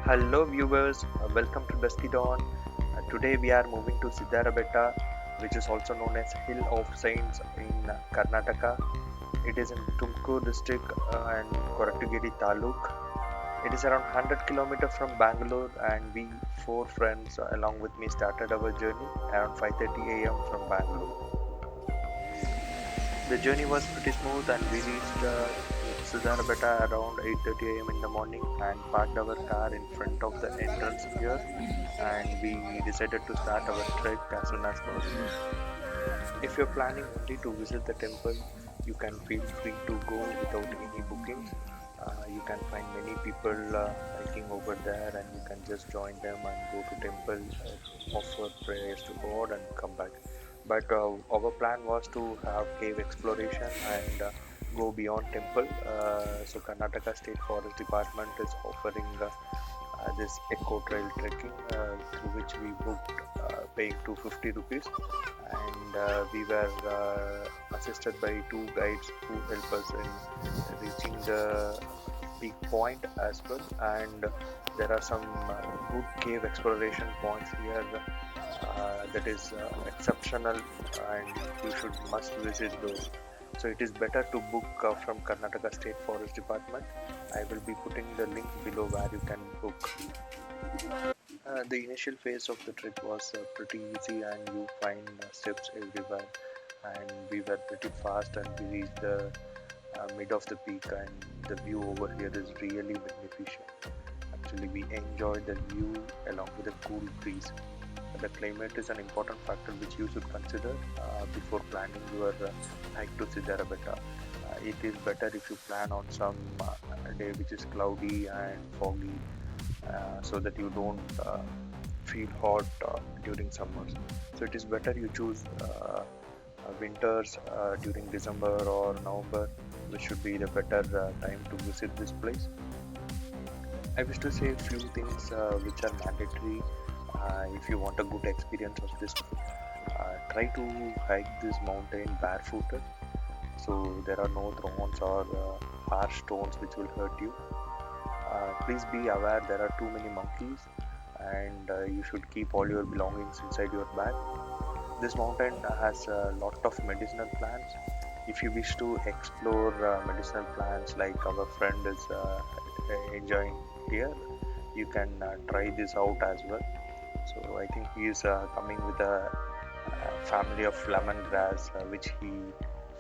Hello viewers, welcome to Dusky Dawn. Today we are moving to Siddarabetta, which is also known as Hill of Saints in Karnataka. It is in Tumkur District and Koratugiri Taluk. It is around 100 kilometers from Bangalore, and we four friends along with me started our journey around 5:30 a.m. from Bangalore. The journey was pretty smooth and we reached Siddarabetta around 8:30 a.m. in the morning and parked our car in front of the entrance here, and we decided to start our trek as soon as possible. If you're planning only to visit the temple, you can feel free to go without any bookings. You can find many people hiking over there, and you can just join them and go to temple, offer prayers to God and come back. But our plan was to have cave exploration and go beyond temple. So Karnataka State Forest Department is offering this eco trail trekking, through which we booked paying 250 rupees, and we were assisted by two guides who help us in reaching the peak point as well. And there are some good cave exploration points here that is exceptional, and you should must visit those. So it is better to book from Karnataka State Forest Department. I will be putting the link below where you can book. The initial phase of the trip was pretty easy, and you find steps everywhere, and we were pretty fast and we reached the mid of the peak, and the view over here is really magnificent. Actually, we enjoyed the view along with the cool breeze. The climate is an important factor which you should consider before planning your hike to Siddarabetta. It is better if you plan on some day which is cloudy and foggy, so that you don't feel hot during summers. So it is better you choose winters during December or November, which should be the better time to visit this place. I wish to say a few things which are mandatory if you want a good experience of this. Try to hike this mountain barefooted, so there are no thorns or harsh stones which will hurt you. Please be aware there are too many monkeys, and you should keep all your belongings inside your bag. This mountain has a lot of medicinal plants. If you wish to explore medicinal plants like our friend is enjoying here, you can try this out as well. So I think he is coming with a family of lemongrass which he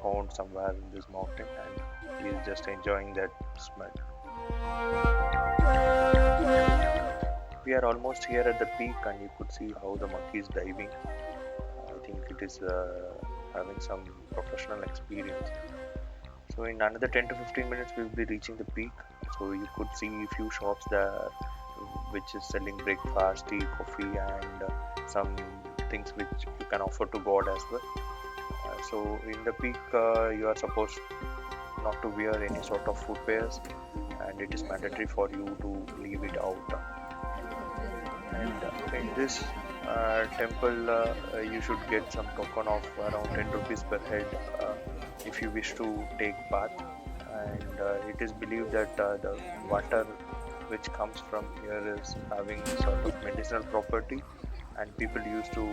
found somewhere in this mountain, and he is just enjoying that smell. We are almost here at the peak, and you could see how the monkey is diving. I think it is having some professional experience. So in another 10 to 15 minutes we will be reaching the peak. So you could see a few shops there which is selling breakfast, tea, coffee, and some things which you can offer to God as well. So in the peak you are supposed not to wear any sort of footwears, and it is mandatory for you to leave it out. And in this temple you should get some token of around 10 rupees per head if you wish to take bath. And it is believed that the water which comes from here is having sort of medicinal property, and people used to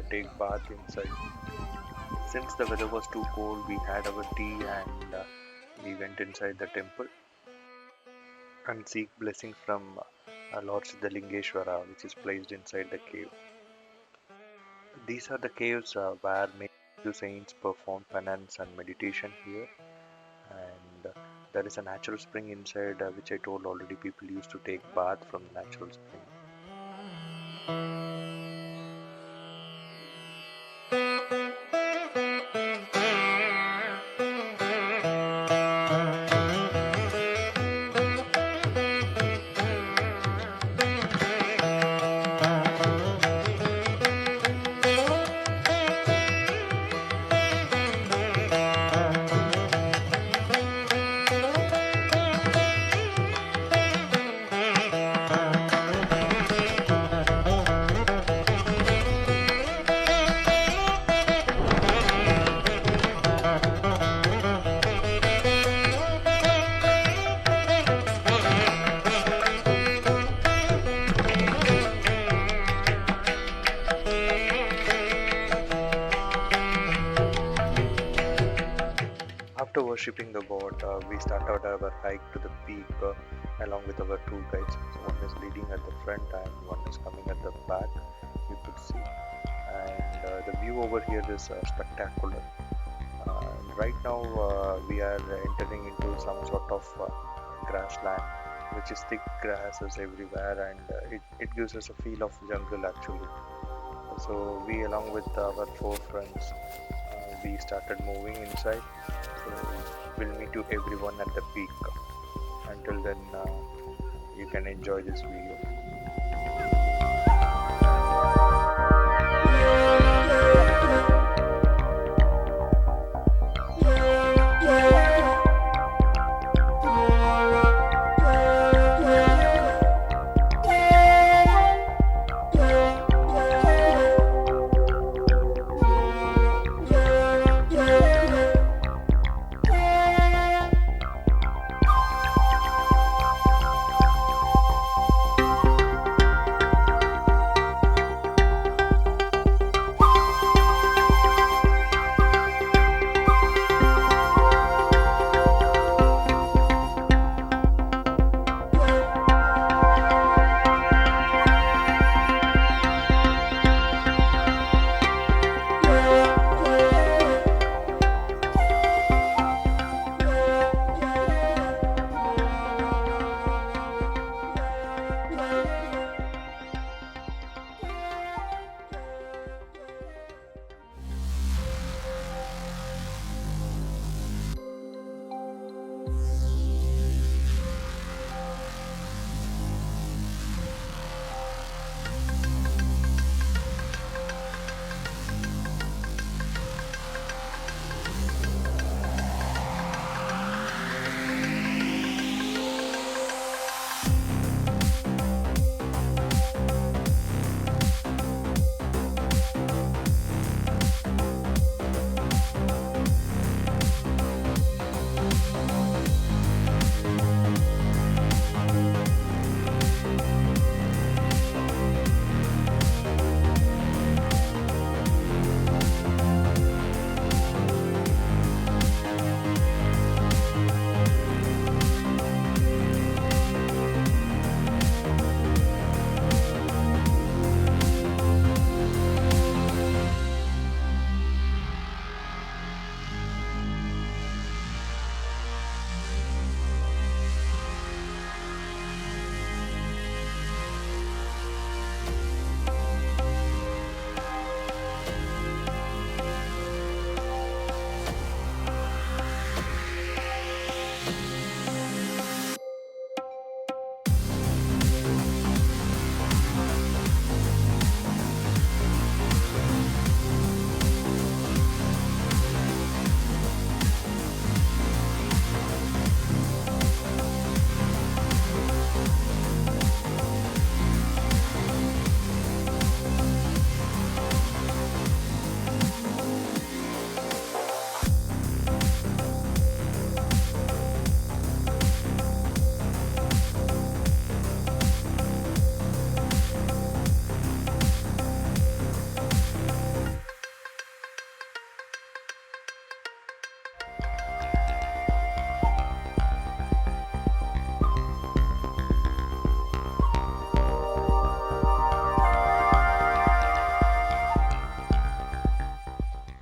take bath inside. Since the weather was too cold, we had our tea, and we went inside the temple and seek blessings from Lord Siddalingeshwara, which is placed inside the cave. These are the caves where many saints perform penance and meditation here, and there is a natural spring inside, which I told already. People used to take bath from the natural spring. After worshipping the god, we started our hike to the peak along with our two guides. So one is leading at the front and one is coming at the back, you could see. And the view over here is spectacular. Right now we are entering into some sort of grassland, which is thick grasses everywhere, and it gives us a feel of jungle actually. So we, along with our four friends, we started moving inside. So we'll meet you everyone at the peak. Until then, you can enjoy this video.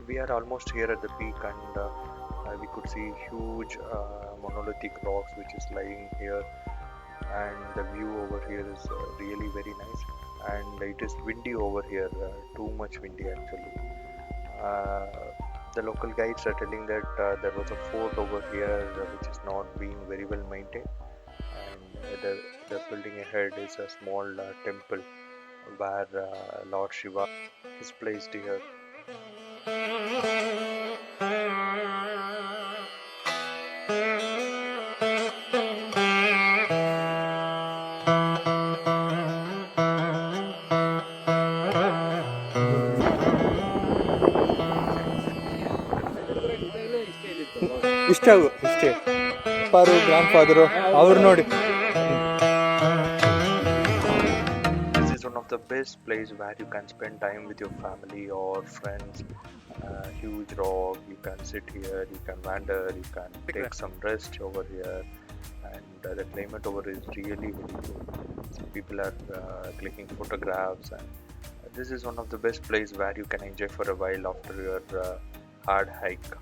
We are almost here at the peak, and we could see huge monolithic rocks which is lying here, and the view over here is really very nice, and it is windy over here, too much windy actually. uh, the local guides are telling that there was a fort over here which is not being very well maintained, and the building ahead is a small temple where Lord Shiva is placed here. ಇಷ್ಟೇ ಅಪ್ಪಾರು grand father ಅವ್ರು ನೋಡಿ. This is one of the best place where you can spend time with your family or friends huge rock. You can sit here, you can wander, you can take some rest over here, and the climate over is really very good. So people are clicking photographs, and this is one of the best places where you can enjoy for a while after your hard hike.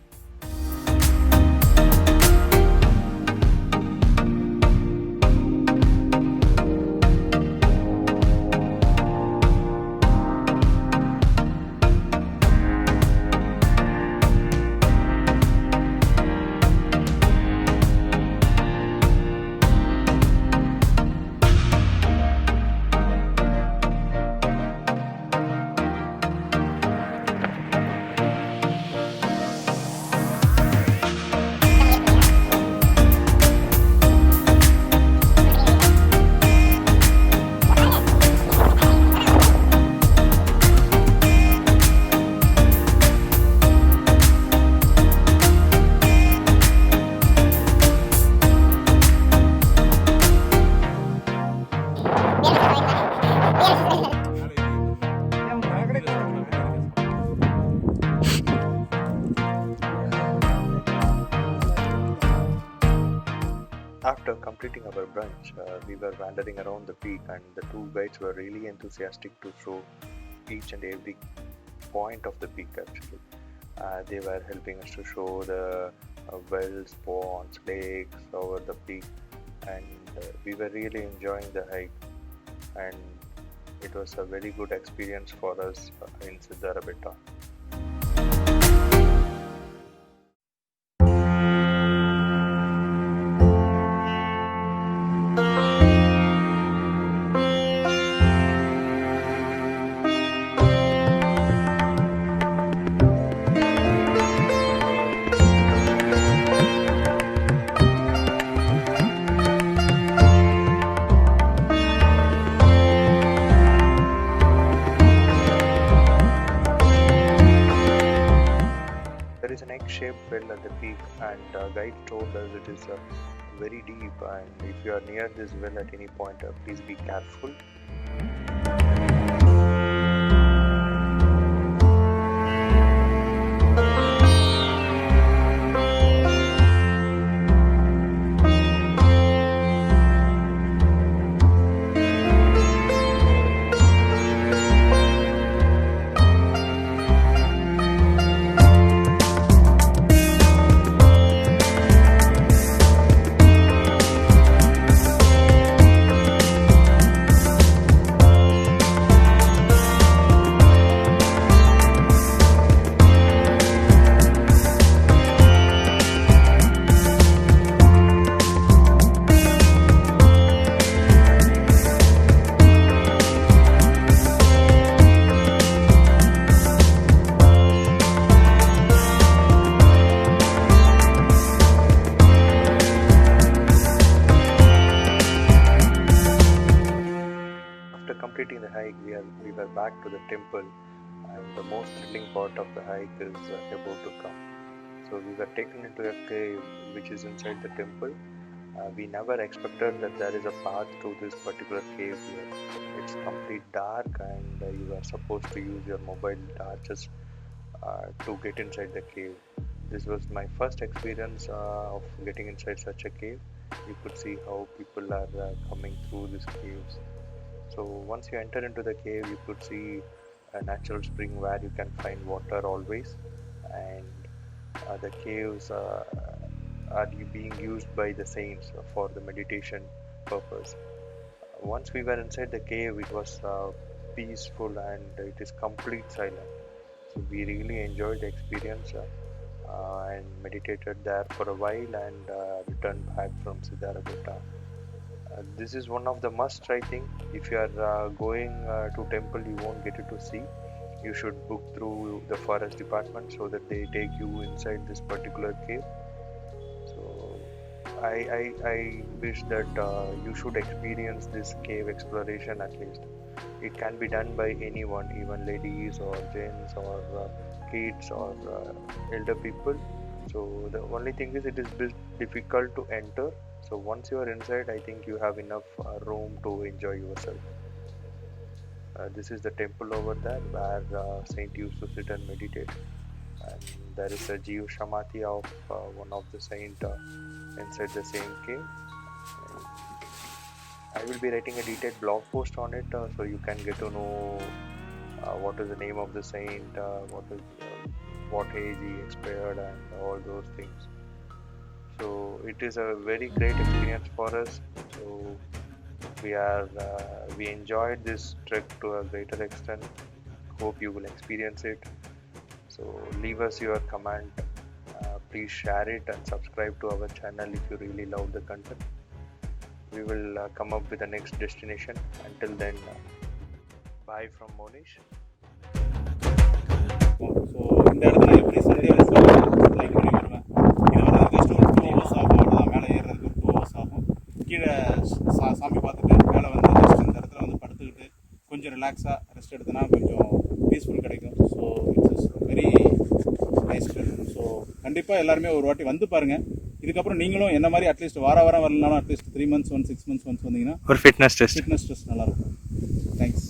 After completing our brunch, we were wandering around the peak, and the two guides were really enthusiastic to show each and every point of the peak. Actually, they were helping us to show the wells, ponds, lakes over the peak, and we were really enjoying the hike. And it was a very good experience for us in Siddarabetta. There is an egg-shaped well at the peak, and guide told us it is very deep, and if you are near this well at any point, please be careful. After completing the hike, we were back to the temple, and the most thrilling part of the hike is about to come. So we were taken into a cave which is inside the temple. We never expected that there is a path to this particular cave here. It's complete dark, and you are supposed to use your mobile torches to get inside the cave. This was my first experience of getting inside such a cave. You could see how people are coming through these caves. So once you enter into the cave, you could see a natural spring where you can find water always, and the caves are being used by the saints for the meditation purpose. Once we were inside the cave, it was peaceful and it is complete silence. So we really enjoyed the experience and meditated there for a while, and returned back from Siddarabetta. This is one of the must try thing. If you are going to temple, you won't get it to see. You should book through the forest department so that they take you inside this particular cave. So I wish that you should experience this cave exploration at least. It can be done by anyone, even ladies or gents or kids or elder people. So the only thing is it is bit difficult to enter. So once you are inside, I think you have enough room to enjoy yourself. This is the temple over there where Saint used to sit and meditate. there is a Jeev Shamati of one of the saint inside the same cave. I will be writing a detailed blog post on it, so you can get to know what is the name of the saint, what age he expired, and all those things. So it is a very great experience for us. So we enjoyed this trek to a greater extent. Hope you will experience it. So leave us your comment. Please share it and subscribe to our channel if you really love the content. We will come up with the next destination. Until then, bye from Monish. So இந்த இடத்துல எப்படி Sunday like பண்ணி வருவேன். இது வந்து just ஒரு 2 hours ஆகும், அவ்வளோதான். மேலே ஏறுறதுக்கு ஒரு 2 hours ஆகும். கீழே சாமி பார்த்துட்டு மேலே வந்து ஜஸ்ட் இந்த இடத்துல வந்து படுத்துக்கிட்டு கொஞ்சம் ரிலாக்ஸாக ரெஸ்ட் எடுத்தோன்னா கொஞ்சம் பீஸ்ஃபுல் கிடைக்கும். So it's very nice trip. So கண்டிப்பாக எல்லாருமே ஒரு வாட்டி வந்து பாருங்கள். இதுக்கப்புறம் நீங்களும் என்ன மாதிரி அட்லீஸ்ட் வாரம் வரலனாலும் at least 3 months once 6 months once வந்தீங்கன்னா ஒரு ஃபிட்னஸ் டெஸ்ட் நல்லாயிருக்கும். தேங்க்ஸ்.